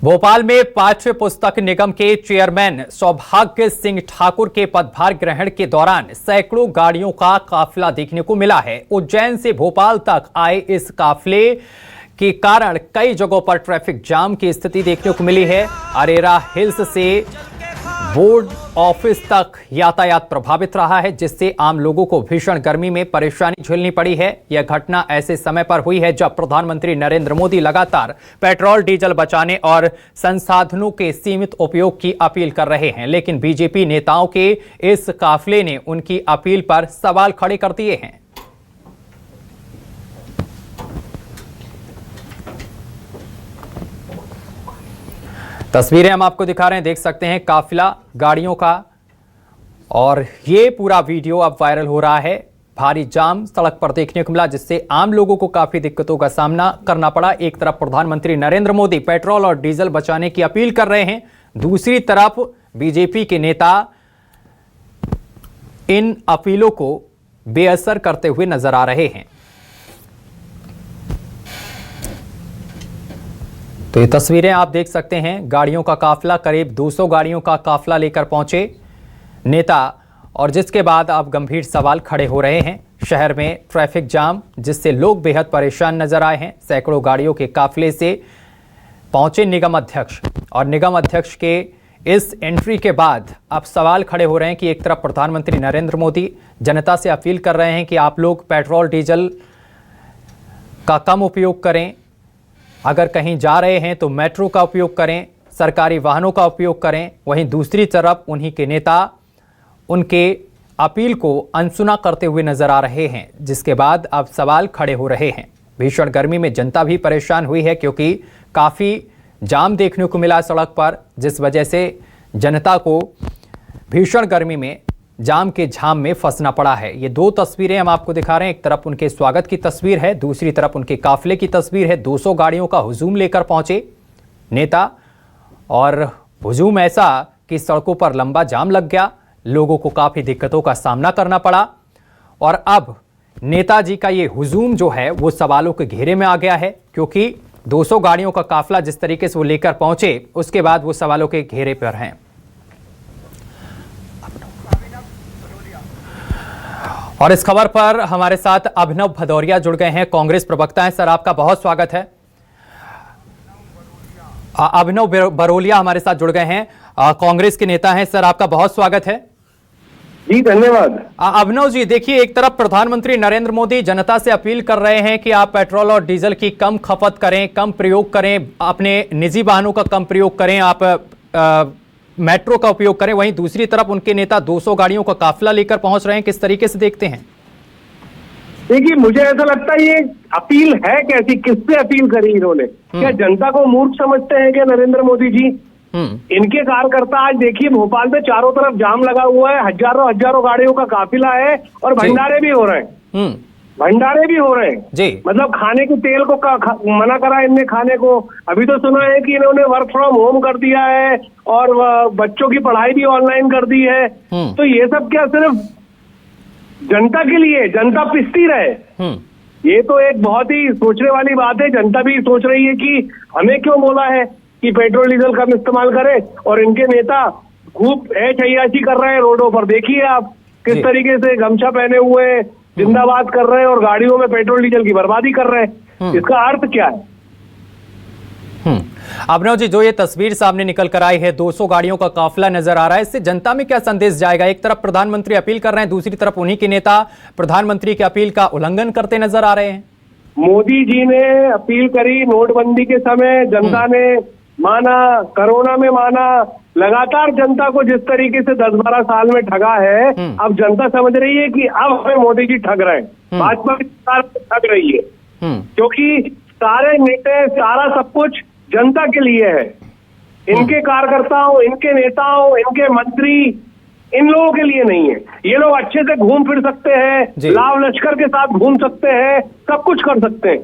भोपाल में पाठ्य पुस्तक निगम के चेयरमैन सौभाग्य सिंह ठाकुर के पदभार ग्रहण के दौरान सैकड़ों गाड़ियों का काफिला देखने को मिला है। उज्जैन से भोपाल तक आए इस काफिले के कारण कई जगहों पर ट्रैफिक जाम की स्थिति देखने को मिली है। अरेरा हिल्स से बोर्ड ऑफिस तक यातायात प्रभावित रहा है, जिससे आम लोगों को भीषण गर्मी में परेशानी झेलनी पड़ी है। यह घटना ऐसे समय पर हुई है जब प्रधानमंत्री नरेंद्र मोदी लगातार पेट्रोल डीजल बचाने और संसाधनों के सीमित उपयोग की अपील कर रहे हैं, लेकिन बीजेपी नेताओं के इस काफिले ने उनकी अपील पर सवाल खड़े कर दिए हैं। तस्वीरें हम आपको दिखा रहे हैं, देख सकते हैं काफिला गाड़ियों का, और ये पूरा वीडियो अब वायरल हो रहा है। भारी जाम सड़क पर देखने को मिला, जिससे आम लोगों को काफी दिक्कतों का सामना करना पड़ा। एक तरफ प्रधानमंत्री नरेंद्र मोदी पेट्रोल और डीजल बचाने की अपील कर रहे हैं, दूसरी तरफ बीजेपी के नेता इन अपीलों को बेअसर करते हुए नजर आ रहे हैं। तो ये तस्वीरें आप देख सकते हैं, गाड़ियों का काफिला, करीब 200 गाड़ियों का काफिला लेकर पहुंचे नेता, और जिसके बाद अब गंभीर सवाल खड़े हो रहे हैं। शहर में ट्रैफिक जाम, जिससे लोग बेहद परेशान नजर आए हैं। सैकड़ों गाड़ियों के काफिले से पहुंचे निगम अध्यक्ष, और निगम अध्यक्ष के इस एंट्री के बाद अब सवाल खड़े हो रहे हैं कि एक तरफ प्रधानमंत्री नरेंद्र मोदी जनता से अपील कर रहे हैं कि आप लोग पेट्रोल डीजल का कम उपयोग करें, अगर कहीं जा रहे हैं तो मेट्रो का उपयोग करें, सरकारी वाहनों का उपयोग करें। वहीं दूसरी तरफ उन्हीं के नेता उनके अपील को अनसुना करते हुए नजर आ रहे हैं, जिसके बाद अब सवाल खड़े हो रहे हैं। भीषण गर्मी में जनता भी परेशान हुई है, क्योंकि काफ़ी जाम देखने को मिला सड़क पर, जिस वजह से जनता को भीषण गर्मी में जाम के झाम में फंसना पड़ा है। ये दो तस्वीरें हम आपको दिखा रहे हैं, एक तरफ उनके स्वागत की तस्वीर है, दूसरी तरफ उनके काफिले की तस्वीर है। 200 गाड़ियों का हुजूम लेकर पहुंचे नेता, और हुजूम ऐसा कि सड़कों पर लंबा जाम लग गया, लोगों को काफी दिक्कतों का सामना करना पड़ा। और अब नेताजी का ये हुजूम जो है वो सवालों के घेरे में आ गया है, क्योंकि 200 गाड़ियों का काफिला जिस तरीके से वो लेकर पहुंचे, उसके बाद वो सवालों के घेरे पर हैं। और इस खबर पर हमारे साथ अभिनव भदौरिया जुड़ गए हैं, कांग्रेस प्रवक्ता हैं। सर, आपका बहुत स्वागत है। अभिनव बरोलिया हमारे साथ जुड़ गए हैं, कांग्रेस के नेता हैं। सर, आपका बहुत स्वागत है। जी धन्यवाद। अभिनव जी, देखिए, एक तरफ प्रधानमंत्री नरेंद्र मोदी जनता से अपील कर रहे हैं कि आप पेट्रोल और डीजल की कम खपत करें, कम प्रयोग करें, अपने निजी वाहनों का कम प्रयोग करें, आप मेट्रो का उपयोग करें। वहीं दूसरी तरफ उनके नेता 200 गाड़ियों का काफिला लेकर पहुंच रहे हैं। किस तरीके से देखते हैं? देखिए, मुझे ऐसा लगता है ये अपील है कैसी, किससे अपील करी इन्होंने? क्या जनता को मूर्ख समझते हैं क्या नरेंद्र मोदी जी? इनके कार्यकर्ता आज देखिए, भोपाल में चारों तरफ जाम लगा हुआ है, हजारों गाड़ियों का काफिला है, और भंडारे भी हो रहे हैं। भंडारे भी हो रहे हैं जी। मतलब खाने के तेल को मना करा इनने खाने को। अभी तो सुना है कि इन्होंने वर्क फ्रॉम होम कर दिया है, और बच्चों की पढ़ाई भी ऑनलाइन कर दी है। तो ये सब क्या सिर्फ जनता के लिए, जनता पिसती रहे? ये तो एक बहुत ही सोचने वाली बात है। जनता भी सोच रही है कि हमें क्यों बोला है कि पेट्रोल डीजल कम इस्तेमाल करें, और इनके नेता खूब ऐश-अय्याशी कर रहे हैं रोडों पर। देखिए आप किस तरीके से गमछा पहने हुए जिंदाबाद कर रहे हैं, और गाड़ियों में पेट्रोल डीजल की बर्बादी कर रहे हैं। इसका अर्थ क्या है? अभिनव जी, जो ये तस्वीर सामने निकल कर आई है, 200 गाड़ियों का काफिला नजर आ रहा है, इससे जनता में क्या संदेश जाएगा? एक तरफ प्रधानमंत्री अपील कर रहे हैं, दूसरी तरफ उन्हीं के नेता प्रधानमंत्री की अपील का उल्लंघन करते नजर आ रहे हैं। मोदी जी ने अपील करी नोटबंदी के समय, जनता ने माना, कोरोना में माना। लगातार जनता को जिस तरीके से 10-12 साल में ठगा है, अब जनता समझ रही है कि अब हमें मोदी जी ठग रहे हैं, भाजपा की सरकार ठग रही है, क्योंकि सारे नेता, सारा सब कुछ जनता के लिए है। इनके कार्यकर्ताओं, इनके नेताओं, इनके मंत्री, इन लोगों के लिए नहीं है। ये लोग अच्छे से घूम फिर सकते हैं, लाव लश्कर के साथ घूम सकते हैं, सब कुछ कर सकते हैं,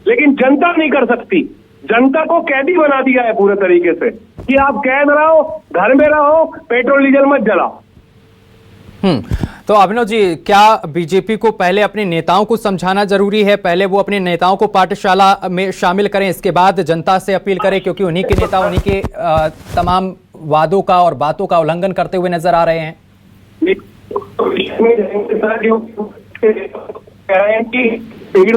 लेकिन जनता नहीं कर सकती। जनता को कैदी बना दिया है पूरे तरीके से कि आप कैद रहो, घर में रहो, पेट्रोल डीजल मत जलाओ। तो अभिनव जी, क्या बीजेपी को पहले अपने नेताओं को समझाना जरूरी है, पहले वो अपने नेताओं को पाठशाला में शामिल करें, इसके बाद जनता से अपील करें, क्योंकि उन्हीं के नेता उन्हीं के तमाम वादों का और बातों का उल्लंघन करते हुए नजर आ रहे हैं? भीड़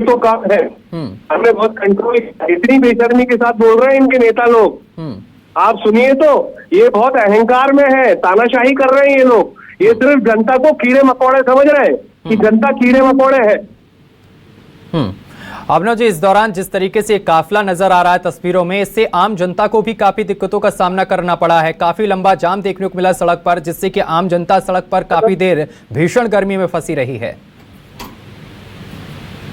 तो कम है, हमने बहुत कंट्रोल, इतनी बेशर्मी के साथ बोल रहे हैं इनके नेता लोग। आप सुनिए तो, ये बहुत अहंकार में है, तानाशाही कर रहे हैं ये लोग। ये सिर्फ जनता को कीड़े मकोड़े समझ रहे हैं कि जनता कीड़े मकोड़े है। अभिनव जी, इस दौरान जिस तरीके से काफिला नजर आ रहा है तस्वीरों में, इससे आम जनता को भी काफी दिक्कतों का सामना करना पड़ा है। काफी लंबा जाम देखने को मिला सड़क पर, जिससे कि आम जनता सड़क पर काफी देर भीषण गर्मी में फंसी रही है।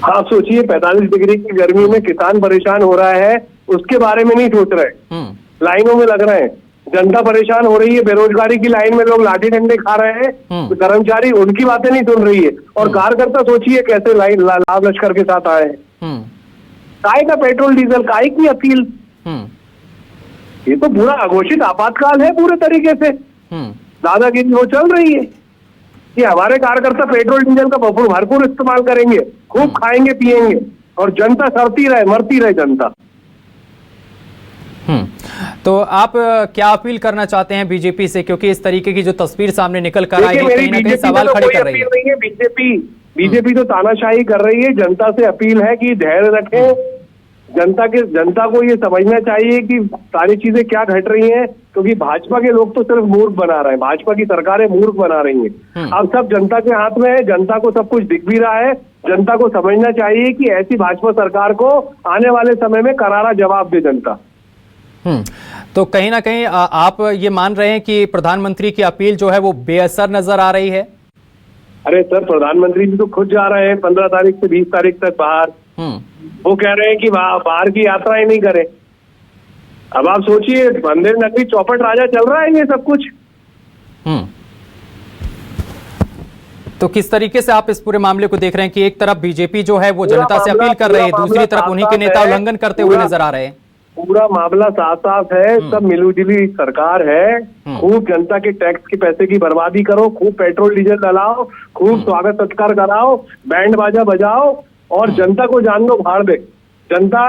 आप सोचिए, 45 डिग्री की गर्मी में किसान परेशान हो रहा है, उसके बारे में नहीं सोच रहे, लाइनों में लग रहे हैं। जनता परेशान हो रही है, बेरोजगारी की लाइन में लोग लाठी डंडे खा रहे हैं, कर्मचारी उनकी बातें नहीं सुन रही है, और कार्यकर्ता सोचिए कैसे लाइन लाभ लश्कर के साथ आए हैं। काय का पेट्रोल डीजल, काय की अपील? ये तो पूरा अघोषित आपातकाल है पूरे तरीके से। दादागिरी वो चल रही है कि हमारे कार्यकर्ता पेट्रोल डीजल का भरपूर इस्तेमाल करेंगे, खूब खाएंगे पिएंगे, और जनता सड़ती रहे, मरती रहे जनता। तो आप क्या अपील करना चाहते हैं बीजेपी से, क्योंकि इस तरीके की जो तस्वीर सामने निकल कर आई है, कहीं ना कहीं सवाल खड़े कर रही है। बीजेपी तो तानाशाही कर रही है। जनता से अपील है कि धैर्य रखें। जनता को ये समझना चाहिए कि सारी चीजें क्या घट रही हैं, क्योंकि भाजपा के लोग तो सिर्फ मूर्ख बना रहे हैं, भाजपा की सरकारें मूर्ख बना रही हैं। अब सब जनता के हाथ में है, जनता को सब कुछ दिख भी रहा है। जनता को समझना चाहिए कि ऐसी भाजपा सरकार को आने वाले समय में करारा जवाब दे जनता। तो कहीं ना कहीं आप ये मान रहे हैं कि प्रधानमंत्री की अपील जो है वो बेअसर नजर आ रही है? अरे सर, प्रधानमंत्री जी तो खुद जा रहे हैं 15 तारीख से 20 तारीख तक बाहर। वो कह रहे हैं कि बाहर की यात्राएं नहीं करें। अब आप सोचिए, मंदिर नगरी चौपट राजा चल रहा है ये सब कुछ। तो किस तरीके से आप इस पूरे मामले को देख रहे हैं कि एक तरफ बीजेपी जो है वो जनता से अपील कर रही है, दूसरी तरफ उन्हीं के नेता उल्लंघन करते हुए नजर आ रहे हैं? पूरा मामला साफ साफ है, सब मिलजुली सरकार है। खूब जनता के टैक्स के पैसे की बर्बादी करो, खूब पेट्रोल डीजल डलाओ, खूब स्वागत सत्कार कराओ, बैंड बाजा बजाओ, और जनता को जान दो भाड़ दे। जनता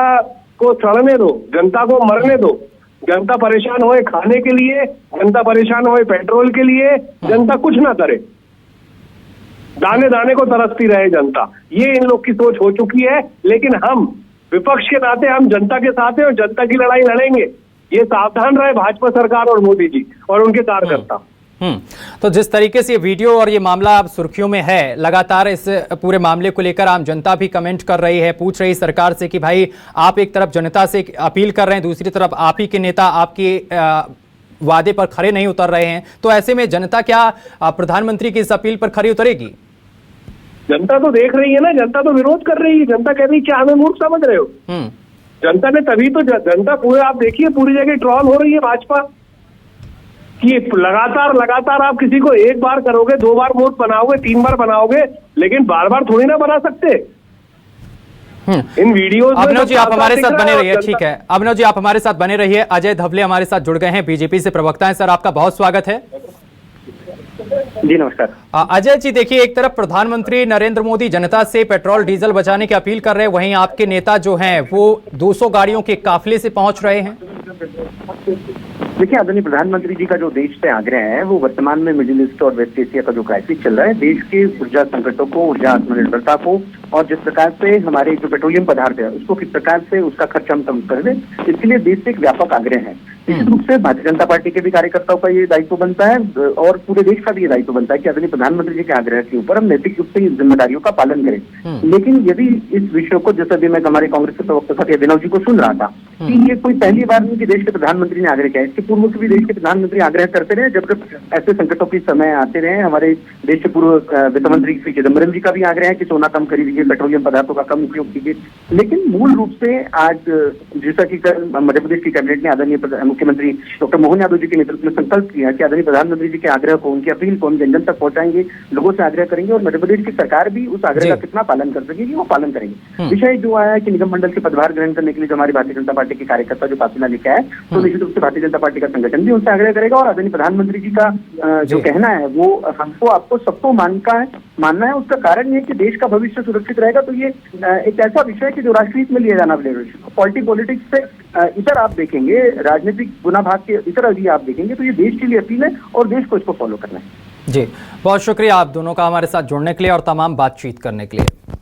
को सड़ने दो, जनता को मरने दो। जनता परेशान होए खाने के लिए, जनता परेशान होए पेट्रोल के लिए, जनता कुछ ना करे, दाने दाने को तरसती रहे जनता। ये इन लोग की सोच हो चुकी है। लेकिन हम विपक्ष के नाते हम जनता के साथ हैं और जनता की लड़ाई लड़ेंगे। ये सावधान रहे भाजपा सरकार और मोदी जी और उनके कार्यकर्ता। तो जिस तरीके से ये वीडियो और ये मामला अब सुर्खियों में है, लगातार इस पूरे मामले को लेकर आम जनता भी कमेंट कर रही है, पूछ रही सरकार से कि भाई आप एक तरफ जनता से अपील कर रहे हैं, दूसरी तरफ आप ही के नेता आपके वादे पर खरे नहीं उतर रहे हैं। तो ऐसे में जनता क्या प्रधानमंत्री की इस अपील पर खरी उतरेगी? जनता तो देख रही है ना, जनता तो विरोध कर रही है। जनता कह रही है क्या हमें मूर्ख समझ रहे हो? जनता ने तभी तो जनता पूरे, आप देखिए पूरी जगह ट्रॉल हो रही है भाजपा कि लगातार आप किसी को एक बार करोगे, 2 बार मूर्ख बनाओगे, 3 बार बनाओगे, लेकिन बार बार थोड़ी ना बना सकते। इन वीडियोस में अभिनव जी आप हमारे साथ बने रहिए। ठीक है अभिनव जी, आप हमारे साथ बने रहिए। अजय धवले हमारे साथ जुड़ गए हैं, बीजेपी से प्रवक्ता हैं। सर, आपका बहुत स्वागत है। जी नमस्कार। अजय जी, देखिए, एक तरफ प्रधानमंत्री नरेंद्र मोदी जनता से पेट्रोल डीजल बचाने की अपील कर रहे हैं, वहीं आपके नेता जो हैं वो 200 गाड़ियों के काफिले से पहुंच रहे हैं। देखिए, आदरणीय प्रधानमंत्री जी का जो देश से आग्रह है वो वर्तमान में मिडिल ईस्ट और वेस्ट एशिया का जो क्राइसिस चल रहा है, देश के ऊर्जा संकटों को, ऊर्जा आत्मनिर्भरता को, और जिस प्रकार से हमारे जो पेट्रोलियम पदार्थ है उसको किस प्रकार से उसका खर्च हम कम कर दें, इसके लिए देश से एक व्यापक आग्रह है। निश्चित रूप से भारतीय जनता पार्टी के भी कार्यकर्ताओं का ये दायित्व बनता है और पूरे देश का भी ये दायित्व बनता है कि आदरणीय प्रधानमंत्री जी के आग्रह के ऊपर हम नैतिक रूप से इन जिम्मेदारियों का पालन करें। लेकिन यदि इस विषय को, जैसे अभी मैं हमारे कांग्रेस के प्रवक्ता साथी अभिनव जी को सुन रहा था कि ये कोई पहली बार नहीं कि देश के प्रधानमंत्री ने आग्रह किया, इसके पूर्व से भी देश के प्रधानमंत्री आग्रह करते रहे। जब जब ऐसे संकटों के समय आते रहे, हमारे देश के पूर्व वित्त मंत्री श्री चिदम्बरम जी का भी आग्रह है कि सोना कम खरीदिए, पेट्रोलियम पदार्थों का कम उपयोग कीजिए। लेकिन मूल रूप से आज जैसा कि कल मध्य प्रदेश की कैबिनेट ने आदरणीय मुख्यमंत्री डॉक्टर मोहन यादव जी के नेतृत्व में संकल्प किया कि आदरणीय प्रधानमंत्री जी के आग्रह को, उनकी अपील को हम जन जन तक पहुंचाएंगे, लोगों से आग्रह करेंगे और मध्य प्रदेश की सरकार भी उस आग्रह का कितना पालन कर सकेगी वो पालन करेंगे। विषय जो आया है कि निगम मंडल के पदभार ग्रहण करने के लिए जो हमारी भारतीय जनता पार्टी के कार्यकर्ता जो काफिला लेके आए, तो निश्चित रूप से भारतीय जनता पार्टी का संगठन भी उनसे आग्रह करेगा और आदरणीय प्रधानमंत्री जी का जो कहना है वो हमको आपको सबको मानना है। उसका कारण ये कि देश का भविष्य सुरक्षित रहेगा। तो ये एक ऐसा विषय है कि जो राष्ट्रीय हित में लिया जाना पड़ेगा। पॉलिटिक्स से इतर आप देखेंगे, राजनीतिक गुनाभाग के इतर यदि आप देखेंगे तो ये देश के लिए अपील है और देश को इसको फॉलो करना है। जी, बहुत शुक्रिया आप दोनों का हमारे साथ जुड़ने के लिए और तमाम बातचीत करने के लिए।